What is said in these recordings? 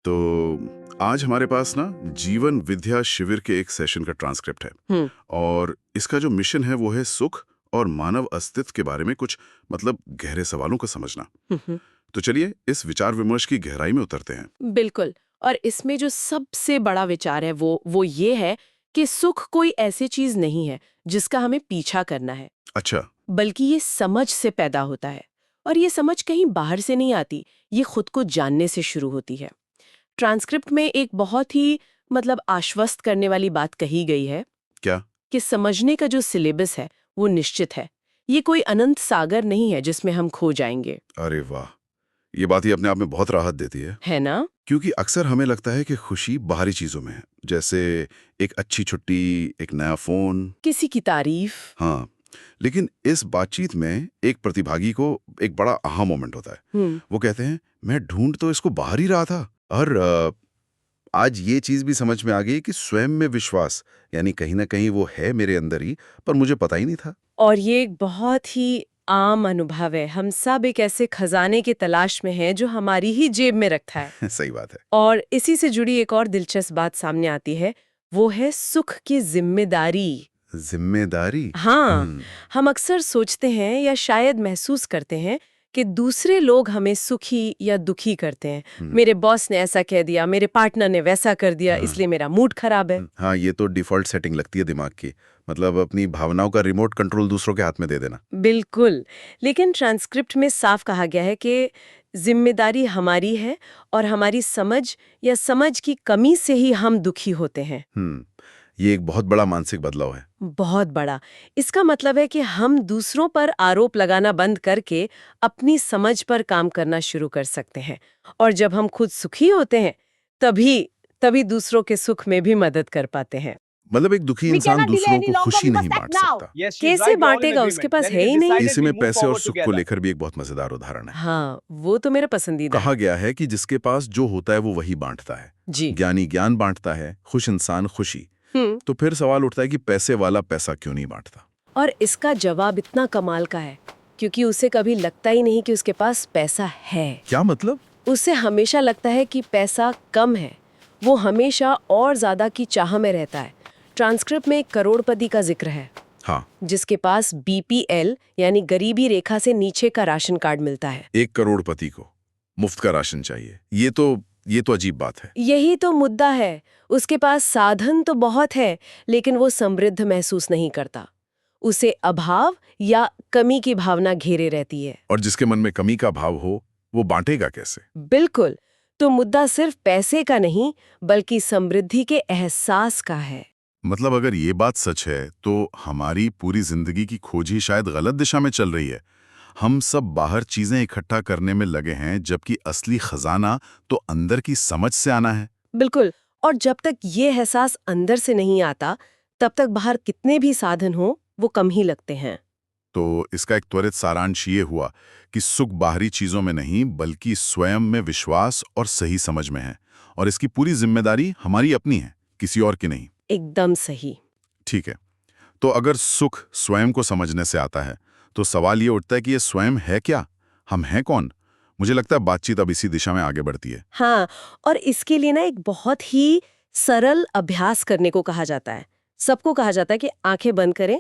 तो आज हमारे पास ना जीवन विद्या शिविर के एक सेशन का ट्रांसक्रिप्ट है। और इसका जो मिशन है वो है सुख और मानव अस्तित्व के बारे में कुछ गहरे सवालों को समझना। हम्म, तो चलिए इस विचार विमर्श की गहराई में उतरते हैं। बिल्कुल। और इसमें जो सबसे बड़ा विचार है वो ये है कि सुख कोई ऐसी चीज नहीं है जिसका हमें पीछा करना है, अच्छा। बल्कि ये समझ से पैदा होता है। और ये समझ कहीं बाहर से नहीं आती, ये खुद को जानने से शुरू होती है। ट्रांसक्रिप्ट में एक बहुत ही आश्वस्त करने वाली बात कही गई है क्या? कि समझने का जो सिलेबस है वो निश्चित है। ये कोई अनंत सागर नहीं है जिसमें हम खो जाएंगे। अरे वाह, ये बात ही अपने आप में बहुत राहत देती है। ना? क्योंकि अक्सर हमें लगता है कि खुशी बाहरी चीजों में है, जैसे एक अच्छी छुट्टी, एक नया फोन। किसी की तारीफ। हाँ, लेकिन इस बातचीत में एक प्रतिभागी को एक बड़ा आहा मोमेंट होता है। वो कहते हैं, मैं ढूंढ तो इसको बाहर ही रहा था। और आज ये चीज भी समझ में आ गई कि स्वयं में विश्वास, यानी कहीं ना कहीं वो है मेरे अंदर ही, पर मुझे पता ही नहीं था। और ये एक बहुत ही आम अनुभव है। हम सब एक ऐसे खजाने की तलाश में हैं जो हमारी ही जेब में रखा है। सही बात है। और इसी से जुड़ी एक और दिलचस्प बात सामने आती है, वो है सुख की जिम्मेदारी। जिम्मेदारी। हाँ, हम अक्सर सोचते हैं या शायद महसूस करते हैं कि दूसरे लोग हमें सुखी या दुखी करते हैं। मेरे बॉस ने ऐसा कह दिया, मेरे पार्टनर ने वैसा कर दिया, इसलिए मेरा मूड खराब है। हाँ, ये तो डिफॉल्ट सेटिंग लगती है दिमाग की। अपनी भावनाओं का रिमोट कंट्रोल दूसरों के हाथ में दे देना। बिल्कुल। लेकिन ट्रांसक्रिप्ट में साफ कहा गया है कि जिम्मेदारी हमारी है और हमारी समझ या समझ की कमी से ही हम दुखी होते हैं। ये एक बहुत बड़ा मानसिक बदलाव है। बहुत बड़ा। इसका मतलब है कि हम दूसरों पर आरोप लगाना बंद करके अपनी समझ पर काम करना शुरू कर सकते हैं। और जब हम खुद सुखी होते हैं, तभी तभी दूसरों के सुख में भी मदद कर पाते हैं। एक दुखी इंसान दूसरों को खुशी नहीं बांट सकता। कैसे बांटेगा? उसके पास है ही नहीं। इसी में पैसे और सुख को लेकर भी एक बहुत मजेदार उदाहरण है। हाँ, वो तो मेरा पसंदीदा कहा गया है कि जिसके पास जो होता है वो वही बांटता है। जी। ज्ञानी ज्ञान बांटता है, खुश इंसान खुशी। तो फिर सवाल उठता है कि पैसे वाला पैसा क्यों नहीं बांटता? और इसका जवाब इतना कमाल का है, क्योंकि उसे कभी लगता ही नहीं कि उसके पास पैसा है। क्या मतलब? उसे हमेशा लगता है कि पैसा कम है। वो हमेशा और ज्यादा की चाह में रहता है। ट्रांसक्रिप्ट में एक करोड़पति का जिक्र है। हाँ, जिसके पास बीपीएल यानी गरीबी रेखा से नीचे का राशन कार्ड मिलता है। 1 करोड़पति को मुफ्त का राशन चाहिए, ये तो अजीब बात है। यही तो मुद्दा है। उसके पास साधन तो बहुत है, लेकिन वो समृद्ध महसूस नहीं करता। उसे अभाव या कमी की भावना घेरे रहती है। और जिसके मन में कमी का भाव हो, वो बांटेगा कैसे? बिल्कुल। तो मुद्दा सिर्फ पैसे का नहीं, बल्कि समृद्धि के एहसास का है। अगर ये बात सच है तो हमारी पूरी जिंदगी की खोज ही शायद गलत दिशा में चल रही है। हम सब बाहर चीजें इकट्ठा करने में लगे हैं, जबकि असली खजाना तो अंदर की समझ से आना है। बिल्कुल। और जब तक ये एहसास अंदर से नहीं आता, तब तक बाहर कितने भी साधन हो, वो कम ही लगते हैं। तो इसका एक त्वरित सारांश ये हुआ कि सुख बाहरी चीजों में नहीं, बल्कि स्वयं में विश्वास और सही समझ में है। और इसकी पूरी जिम्मेदारी हमारी अपनी है, किसी और की नहीं। एकदम सही। ठीक है, तो अगर सुख स्वयं को समझने से आता है, तो सवाल ये उठता है कि ये स्वयं है क्या? हम हैं कौन? मुझे लगता है बातचीत अब इसी दिशा में आगे बढ़ती है। हाँ, और इसके लिए ना एक बहुत ही सरल अभ्यास करने को कहा जाता है। सबको कहा जाता है कि आंखें बंद करें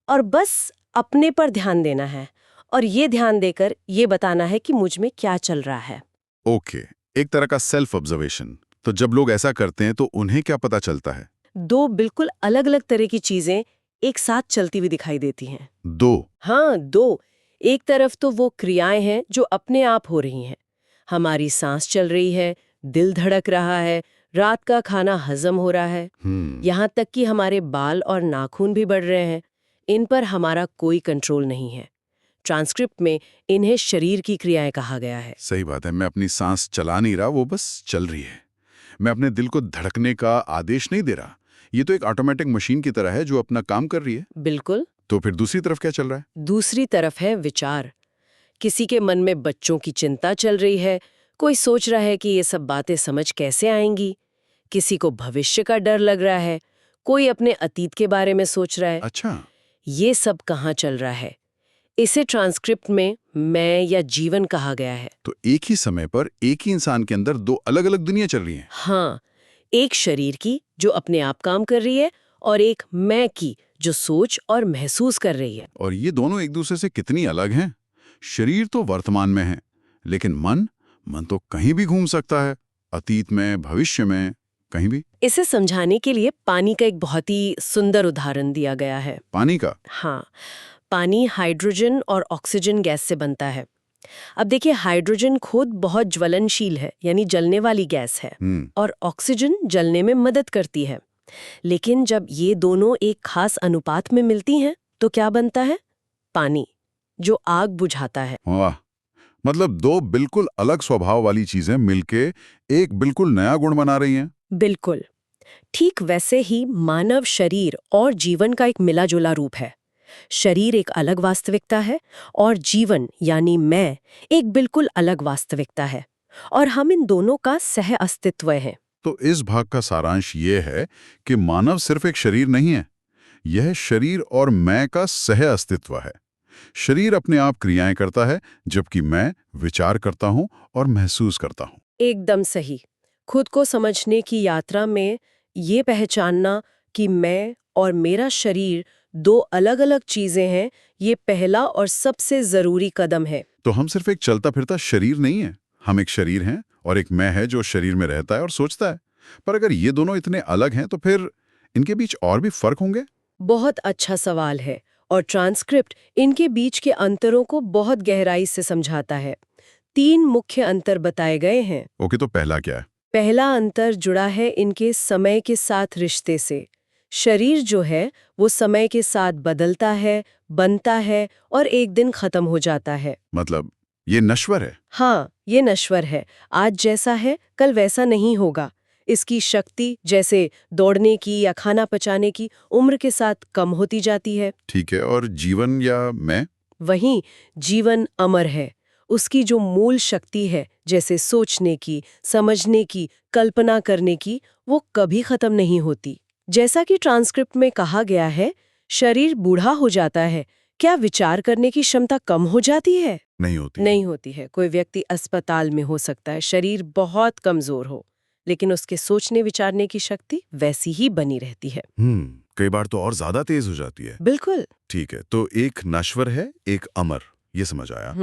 और बस अपने पर ध्यान देना है। और ये ध्यान देकर ये बताना है कि मुझ में क्या चल रहा है। ओके, एक तरह का सेल्फ ऑब्जर्वेशन। तो जब लोग ऐसा करते हैं तो उन्हें क्या पता चलता है? दो बिल्कुल अलग-अलग तरह की चीजें एक साथ चलती हुई दिखाई देती हैं। दो? हाँ, दो। एक तरफ तो वो क्रियाएं हैं जो अपने आप हो रही हैं। हमारी सांस चल रही है, दिल धड़क रहा है, रात का खाना हजम हो रहा है, यहाँ तक कि हमारे बाल और नाखून भी बढ़ रहे हैं। इन पर हमारा कोई कंट्रोल नहीं है। ट्रांसक्रिप्ट में इन्हें शरीर की क्रियाएं कहा गया है। सही बात है, मैं अपनी सांस चला नहीं रहा, वो बस चल रही है। मैं अपने दिल को धड़कने का आदेश नहीं दे रहा। ये तो एक ऑटोमेटिक मशीन की तरह है जो अपना काम कर रही है। बिल्कुल। तो फिर दूसरी तरफ क्या चल रहा है? दूसरी तरफ है विचार। किसी के मन में बच्चों की चिंता चल रही है, कोई सोच रहा है कि ये सब बातें समझ कैसे आएंगी, किसी को भविष्य का डर लग रहा है, कोई अपने अतीत के बारे में सोच रहा है। अच्छा। ये सब कहाँ चल रहा है? इसे ट्रांसक्रिप्ट में मैं या जीवन कहा गया है। तो एक ही समय पर एक ही इंसान के अंदर दो अलग-अलग दुनिया चल रही हैं। हाँ, एक शरीर की जो अपने आप काम कर रही है और एक मैं की जो सोच और महसूस कर रही है। और ये दोनों एक दूसरे से कितनी अलग हैं। शरीर तो वर्तमान में है, लेकिन मन तो कहीं भी घूम सकता है, अतीत में, भविष्य में, कहीं भी। इसे समझाने के लिए पानी का एक बहुत ही सुंदर उदाहरण दिया गया है। पानी का? हाँ, पानी हाइड्रोजन और ऑक्सीजन गैस से बनता है। अब देखिए, हाइड्रोजन खुद बहुत ज्वलनशील है, यानी जलने वाली गैस है, और ऑक्सीजन जलने में मदद करती है। लेकिन जब ये दोनों एक खास अनुपात में मिलती हैं, तो क्या बनता है? पानी, जो आग बुझाता है। वाह, मतलब दो बिल्कुल अलग स्वभाव वाली चीजें मिलके एक बिल्कुल नया गुण बना रही हैं। बिल्कुल। ठीक वैसे ही मानव शरीर और जीवन का एक मिला-जुला रूप है। शरीर एक अलग वास्तविकता है और जीवन यानी मैं एक बिल्कुल अलग वास्तविकता है, और हम इन दोनों का सह अस्तित्व है। तो इस भाग का सारांश ये है कि मानव सिर्फ एक शरीर नहीं है, यह शरीर और मैं का सह अस्तित्व है। शरीर अपने आप क्रियाएं करता है, जबकि मैं विचार करता हूं और महसूस करता हूं। एकदम सही। खुद को समझने की यात्रा में ये पहचानना कि मैं और मेरा शरीर दो अलग-अलग चीजें हैं, ये पहला और सबसे जरूरी कदम है। तो हम सिर्फ एक चलता फिरता शरीर नहीं है, हम एक शरीर हैं और एक मैं है जो शरीर में रहता है और सोचता है। पर अगर ये दोनों इतने अलग हैं तो फिर इनके बीच और भी फर्क होंगे? बहुत अच्छा सवाल है, और ट्रांसक्रिप्ट इनके बीच के अंतरों को बहुत गहराई से समझाता है। 3 मुख्य अंतर बताए गए हैं। ओके, तो पहला क्या है? पहला अंतर जुड़ा है इनके समय के साथ रिश्ते से। शरीर जो है वो समय के साथ बदलता है, बनता है और एक दिन खत्म हो जाता है। मतलब ये नश्वर है? हाँ, ये नश्वर है। आज जैसा है कल वैसा नहीं होगा। इसकी शक्ति, जैसे दौड़ने की या खाना पचाने की, उम्र के साथ कम होती जाती है। ठीक है, और जीवन या मैं? वहीं जीवन अमर है। उसकी जो मूल शक्ति है, जैसे सोचने की, समझने की, कल्पना करने की, वो कभी खत्म नहीं होती। जैसा कि ट्रांसक्रिप्ट में कहा गया है, शरीर बूढ़ा हो जाता है, क्या विचार करने की क्षमता कम हो जाती है? नहीं होती। नहीं होती है। कोई व्यक्ति अस्पताल में हो सकता है, शरीर बहुत कमजोर हो, लेकिन उसके सोचने विचारने की शक्ति वैसी ही बनी रहती है। कई बार तो और ज्यादा तेज हो जाती है। बिल्कुल। ठीक है, तो एक नश्वर है, एक अमर, ये समझ आया।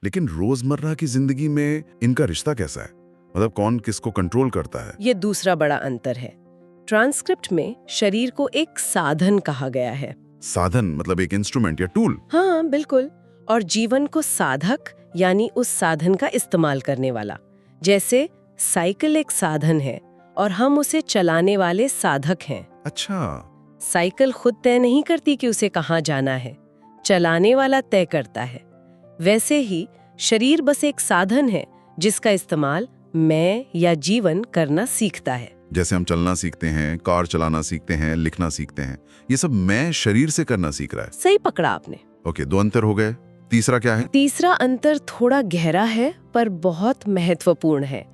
लेकिन रोजमर्रा की जिंदगी में इनका रिश्ता कैसा है? मतलब कौन किसको कंट्रोल करता है? ये दूसरा बड़ा अंतर है। ट्रांसक्रिप्ट में शरीर को एक साधन कहा गया है। साधन मतलब एक इंस्ट्रूमेंट या टूल? हाँ, बिल्कुल। और जीवन को साधक, यानी उस साधन का इस्तेमाल करने वाला। जैसे साइकिल एक साधन है और हम उसे चलाने वाले साधक हैं। अच्छा। साइकिल खुद तय नहीं करती कि उसे कहाँ जाना है, चलाने वाला तय करता है। वैसे ही शरीर बस एक साधन है जिसका इस्तेमाल मैं या जीवन करना सीखता है। जैसे हम चलना सीखते हैं, कार चलाना सीखते हैं, लिखना सीखते हैं, ये सब मैं शरीर से करना सीख रहा है। सही पकड़ा आपने। ओके, 2 अंतर हो गए। तीसरा क्या है? तीसरा अंतर थोड़ा गहरा है पर बहुत महत्वपूर्ण है।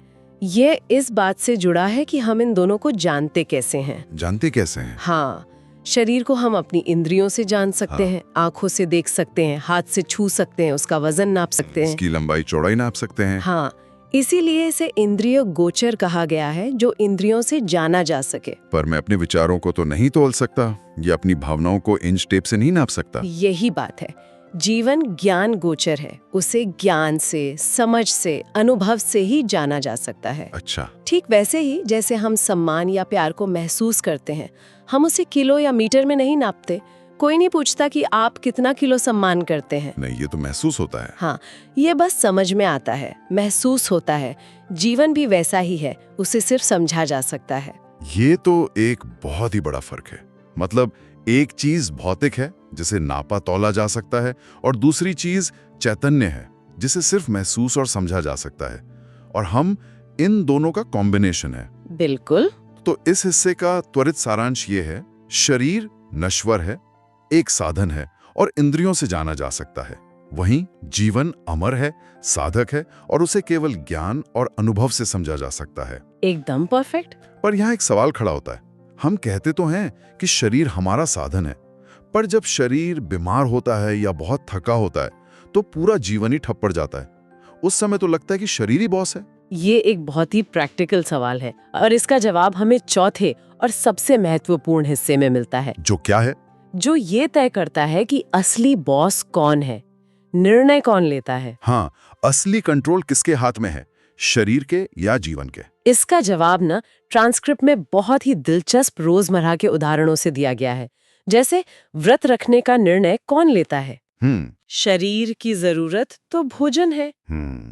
ये इस बात से जुड़ा है कि हम इन दोनों को जानते कैसे हैं। जानते कैसे हैं? हाँ, शरीर को हम अपनी इंद्रियों से जान सकते हैं, आंखों से देख सकते हैं, हाथ से छू सकते हैं, उसका वजन नाप सकते हैं, इसकी लंबाई चौड़ाई नाप सकते हैं। हाँ, इसीलिए इसे इंद्रिय गोचर कहा गया है, जो इंद्रियों से जाना जा सके। पर मैं अपने विचारों को तो नहीं तोल सकता या अपनी भावनाओं को इंच टेप से नहीं नाप सकता। यही बात है। जीवन ज्ञान गोचर है, उसे ज्ञान से, समझ से, अनुभव से ही जाना जा सकता है। अच्छा। ठीक वैसे ही जैसे हम सम्मान या प्यार को महसूस करते हैं, हम उसे किलो या मीटर में नहीं नापते। कोई नहीं पूछता कि आप कितना किलो सम्मान करते हैं। नहीं, ये तो महसूस होता है। हाँ, ये बस समझ में आता है, महसूस होता है। जीवन भी वैसा ही है, उसे सिर्फ समझा जा सकता है। ये तो एक बहुत ही बड़ा फर्क है। मतलब एक चीज भौतिक है जिसे नापा तौला जा सकता है, और दूसरी चीज चैतन्य है जिसे सिर्फ महसूस और समझा जा सकता है, और हम इन दोनों का कॉम्बिनेशन है। बिल्कुल। तो इस हिस्से का त्वरित सारांश ये है, शरीर नश्वर है, एक साधन है और इंद्रियों से जाना जा सकता है। वहीं जीवन अमर है, साधक है और उसे केवल ज्ञान और अनुभव से समझा जा सकता है। एकदम परफेक्ट। पर यहाँ एक सवाल खड़ा होता है। हम कहते तो हैं कि शरीर हमारा साधन है, पर जब शरीर बीमार होता है या बहुत थका होता है तो पूरा जीवन ही ठप पड़ जाता है। उस समय तो लगता है कि शरीर ही बॉस है। ये एक बहुत ही प्रैक्टिकल सवाल है और इसका जवाब हमें चौथे और सबसे महत्वपूर्ण हिस्से में मिलता है, जो क्या है? जो ये तय करता है कि असली बॉस कौन है, निर्णय कौन लेता है। हाँ, असली कंट्रोल किसके हाथ में है, शरीर के या जीवन के? इसका जवाब ना ट्रांसक्रिप्ट में बहुत ही दिलचस्प रोजमर्रा के उदाहरणों से दिया गया है। जैसे व्रत रखने का निर्णय कौन लेता है? शरीर की जरूरत तो भोजन है।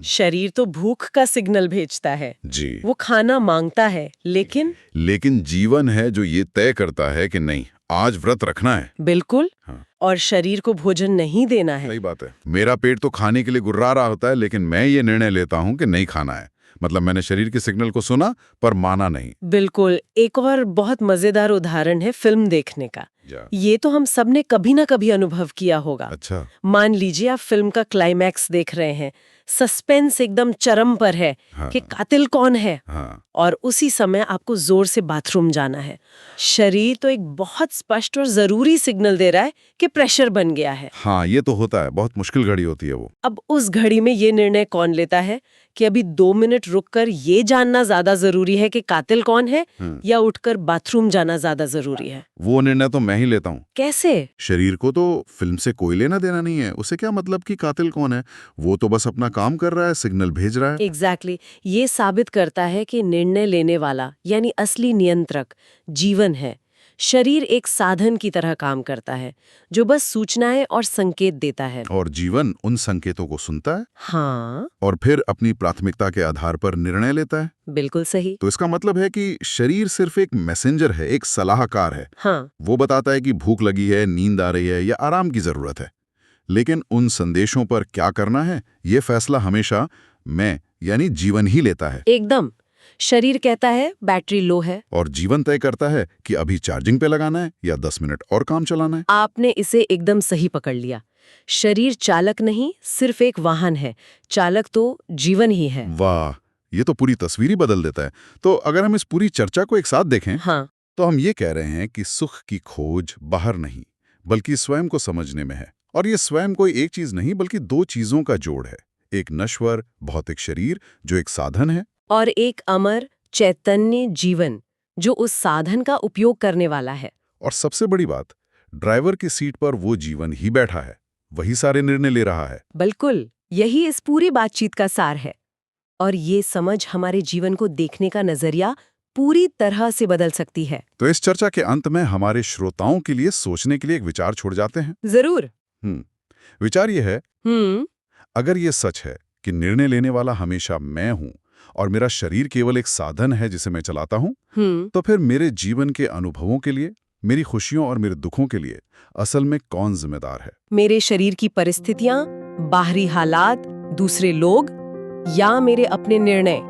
शरीर तो भूख का सिग्नल भेजता है जी, वो खाना मांगता है, लेकिन जीवन है जो ये तय करता है कि नहीं, आज व्रत रखना है। बिल्कुल। हाँ। और शरीर को भोजन नहीं देना है। सही बात है। मेरा पेट तो खाने के लिए गुर्रा रहा होता है, लेकिन मैं ये निर्णय लेता हूँ कि नहीं खाना है। मतलब मैंने शरीर के सिग्नल को सुना पर माना नहीं। बिल्कुल। एक और बहुत मजेदार उदाहरण है फिल्म देखने का। ये तो हम सब ने कभी ना कभी अनुभव किया होगा। अच्छा। मान लीजिए आप फिल्म का क्लाइमैक्स देख रहे हैं, सस्पेंस एकदम चरम पर है। हाँ। कि कातिल कौन है। हाँ। और उसी समय आपको जोर से बाथरूम जाना है। शरीर तो एक बहुत स्पष्ट और जरूरी सिग्नल दे रहा है कि प्रेशर बन गया है। हाँ, ये तो होता है, बहुत मुश्किल घड़ी होती है वो। अब उस घड़ी में ये निर्णय कौन लेता है कि अभी 2 मिनट रुककर ये जानना ज्यादा जरूरी है कि कातिल कौन है या उठकर बाथरूम जाना ज्यादा जरूरी है? वो निर्णय तो मैं ही लेता हूँ। कैसे? शरीर को तो फिल्म से कोई लेना देना नहीं है। उसे क्या मतलब कि कातिल कौन है, वो तो बस अपना काम कर रहा है, सिग्नल भेज रहा है। एग्जैक्टली। ये साबित करता है कि निर्णय लेने वाला यानी असली नियंत्रक जीवन है। शरीर एक साधन की तरह काम करता है जो बस सूचनाएं और संकेत देता है, और जीवन उन संकेतों को सुनता है। हाँ, और फिर अपनी प्राथमिकता के आधार पर निर्णय लेता है। बिल्कुल सही। तो इसका मतलब है कि शरीर सिर्फ एक मैसेंजर है, एक सलाहकार है। हाँ, वो बताता है कि भूख लगी है, नींद आ रही है या आराम की जरूरत है। लेकिन उन संदेशों पर क्या करना है, ये फैसला हमेशा मैं यानी जीवन ही लेता है। एकदम। शरीर कहता है बैटरी लो है, और जीवन तय करता है कि अभी चार्जिंग पे लगाना है या 10 मिनट और काम चलाना है। आपने इसे एकदम सही पकड़ लिया। शरीर चालक नहीं, सिर्फ एक वाहन है, चालक तो जीवन ही है। वाह, ये तो पूरी तस्वीर ही बदल देता है। तो अगर हम इस पूरी चर्चा को एक साथ देखें, हाँ, तो हम ये कह रहे हैं कि सुख की खोज बाहर नहीं बल्कि स्वयं को समझने में है। और ये स्वयं कोई एक चीज नहीं बल्कि 2 चीजों का जोड़ है, एक नश्वर भौतिक शरीर जो एक साधन है, और एक अमर चैतन्य जीवन जो उस साधन का उपयोग करने वाला है। और सबसे बड़ी बात, ड्राइवर की सीट पर वो जीवन ही बैठा है, वही सारे निर्णय ले रहा है। बिल्कुल, यही इस पूरी बातचीत का सार है। और ये समझ हमारे जीवन को देखने का नजरिया पूरी तरह से बदल सकती है। तो इस चर्चा के अंत में हमारे श्रोताओं के लिए सोचने के लिए एक विचार छोड़ जाते हैं। जरूर। विचार ये है, अगर ये सच है कि निर्णय लेने वाला हमेशा मैं हूं और मेरा शरीर केवल एक साधन है जिसे मैं चलाता हूं, तो फिर मेरे जीवन के अनुभवों के लिए, मेरी खुशियों और मेरे दुखों के लिए असल में कौन जिम्मेदार है? मेरे शरीर की परिस्थितियां, बाहरी हालात, दूसरे लोग या मेरे अपने निर्णय?